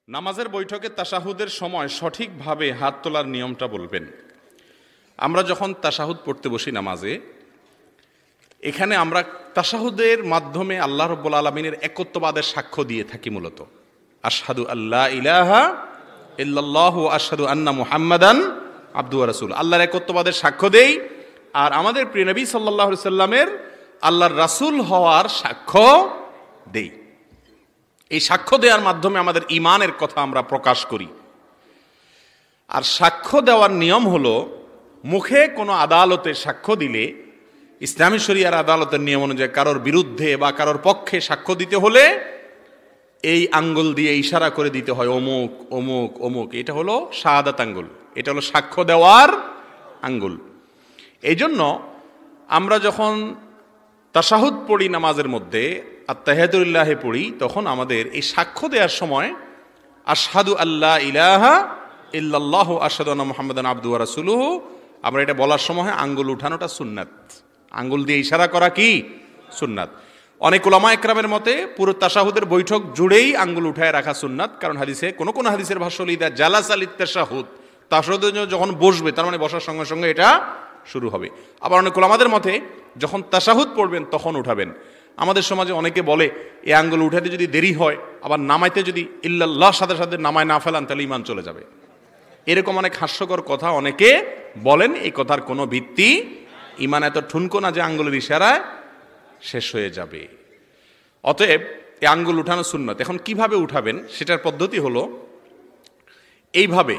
নামাজের বৈঠকে তাশাহুদের সময় সঠিকভাবে হাত তোলার নিয়মটা বলবেন। আমরা যখন তাশাহুদ পড়তে বসি নামাজে, এখানে আমরা তাশাহুদের মাধ্যমে আল্লাহ রাব্বুল আলামিনের একত্ববাদের সাক্ষ্য দিয়ে থাকি। মূলত আশহাদু আল্লা ইলাহা ইল্লাল্লাহু ওয়া আশহাদু আন্না মুহাম্মাদান আবদুহু ওয়া রাসূলুহু, আল্লাহর একত্ববাদের সাক্ষ্য দেই আর আমাদের প্রিয় নবী সাল্লাল্লাহু আলাইহি সাল্লামের আল্লাহর রাসূল হওয়ার সাক্ষ্য দেই। এই সাক্ষ্য দেওয়ার মাধ্যমে আমাদের ঈমানের কথা আমরা প্রকাশ করি। আর সাক্ষ্য দেওয়ার নিয়ম হলো, মুখে কোনো আদালতে সাক্ষ্য দিলে ইসলামী শরিয়ার আদালতের নিয়ম অনুযায়ী কারোর বিরুদ্ধে বা কারোর পক্ষে সাক্ষ্য দিতে হলে এই আঙ্গুল দিয়ে ইশারা করে দিতে হয়, অমুক অমুক অমুক। এটা হলো শাহাদাত আঙ্গুল, এটা হলো সাক্ষ্য দেওয়ার আঙ্গুল। এই জন্য আমরা যখন তাশাহুদ পড়ি নামাজের মধ্যে, আত্তাহিয়াতুলিল্লাহি পড়ি, তখন আমাদের এই সাক্ষ্য দেওয়ার সময় আশহাদু আল্লা ইলাহা ইল্লাল্লাহু আশহাদু আন্না মুহাম্মাদান আবদুহু ওয়া রাসূলুহু, আমরা এটা বলার সময় আঙ্গুল উঠানোটা সুন্নাত। আঙ্গুল দিয়ে ইশারা করা কি সুন্নাত। অনেক উলামা ইকরামের মতে পুরো তাশাহুদের বৈঠক জুড়েই আঙ্গুল উঠায় রাখা সুন্নাত। কারণ হাদিসে কোন কোন হাদিসের ভাষ্য হলো ইদা জালাসা লিত-তাশাহুদ, তাশাহুদের জন্য যখন বসবে, তার মানে বসার সঙ্গে সঙ্গে এটা শুরু হবে। আবার অনেক উলামাদের মতে যখন তাশাহুদ পড়বেন তখন উঠাবেন। আমাদের সমাজে অনেকে বলে এই আঙ্গুল উঠাতে যদি দেরি হয়, আবার নামাইতে যদি ইল্লাল্লাহ সাথে সাথে নামায় না ফেলান তাহলে ঈমান চলে যাবে। এরকম অনেক হাস্যকর কথা অনেকে বলেন। এই কথার কোনো ভিত্তি, ঈমান এত ঠুনকো না যে আঙ্গুলের ইশারায় শেষ হয়ে যাবে। অতএব এই আঙ্গুল উঠানো সুন্নাত। এখন কিভাবে উঠাবেন সেটার পদ্ধতি হলো এইভাবে।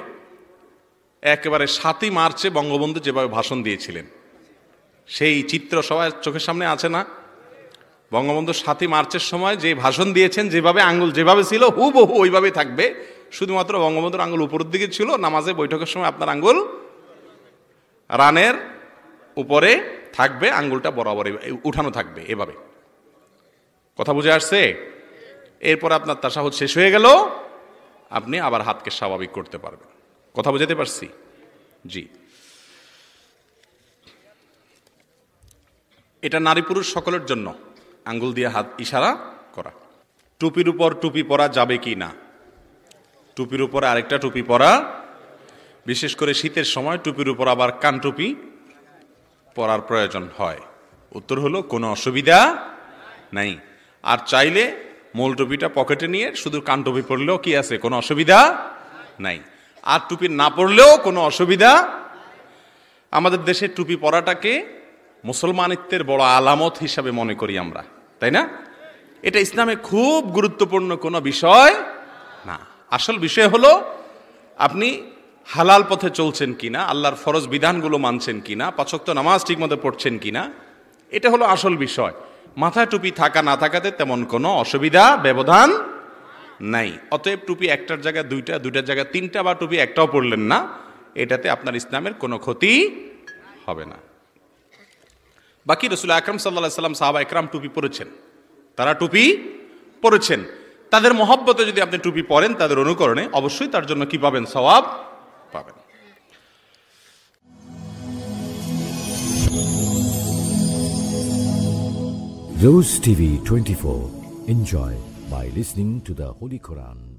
একেবারে 7ই মার্চে বঙ্গবন্ধু যেভাবে ভাষণ দিয়েছিলেন, সেই চিত্র সবার চোখের সামনে আছে না? বঙ্গবন্ধু 7ই মার্চের সময় যে ভাষণ দিয়েছেন, যেভাবে আঙ্গুল যেভাবে ছিল হুবহু ওইভাবেই থাকবে। শুধুমাত্র বঙ্গবন্ধুর আঙ্গুল উপরের দিকে ছিল। নামাজে বৈঠকের সময় আপনার আঙ্গুল রানের উপরে থাকবে, আঙ্গুলটা বরাবর উঠানো থাকবে এভাবে। কথা বুঝে আসছে? এরপর আপনার তাশাহুদ শেষ হয়ে গেল, আপনি আবার হাতকে স্বাভাবিক করতে পারবেন। কথা বুঝাতে পারছি? জি। এটা নারী পুরুষ সকলের জন্য আঙ্গুল দিয়ে হাত ইশারা করা। টুপির উপর টুপি পরা যাবে কি না? টুপির উপরে আরেকটা টুপি পরা, বিশেষ করে শীতের সময় টুপির উপর আবার কান টুপি পরার প্রয়োজন হয়। উত্তর হলো কোনো অসুবিধা নাই। আর চাইলে মূল টুপিটা পকেটে নিয়ে শুধু কান টুপি পরলেও কি আছে, কোনো অসুবিধা নাই। আর টুপি না পরলেও কোনো অসুবিধা। আমাদের দেশে টুপি পরাটাকে মুসলমানিত্বের বড় আলামত হিসাবে মনে করি আমরা, তাই না? এটা ইসলামে খুব গুরুত্বপূর্ণ কোনো বিষয় না। আসল বিষয় হলো আপনি হালাল পথে চলছেন কিনা, আল্লাহর ফরজ বিধানগুলো মানছেন কিনা, 5 ওয়াক্ত নামাজ ঠিক মতো পড়ছেন কিনা, এটা হলো আসল বিষয়। মাথায় টুপি থাকা না থাকাতে তেমন কোনো অসুবিধা ব্যবধান নাই। অতএব টুপি একটার জায়গায় দুইটা, দুইটার জায়গায় 3টা বা টুপি একটাও পড়লেন না, এটাতে আপনার ইসলামের কোনো ক্ষতি হবে না। বাকি রাসূল আকরাম সাল্লাল্লাহু আলাইহি ওয়াসাল্লাম, সাহাবা একরাম টুপি পরেছেন, তারা টুপি পরেছেন। তাদের মহব্বতে যদি আপনি টুপি পরেন, তাদের অনুকরণে, অবশ্যই তার জন্য কি পাবেন? সওয়াব পাবেন। Rose TV 24. Enjoy by listening to the Holy Quran.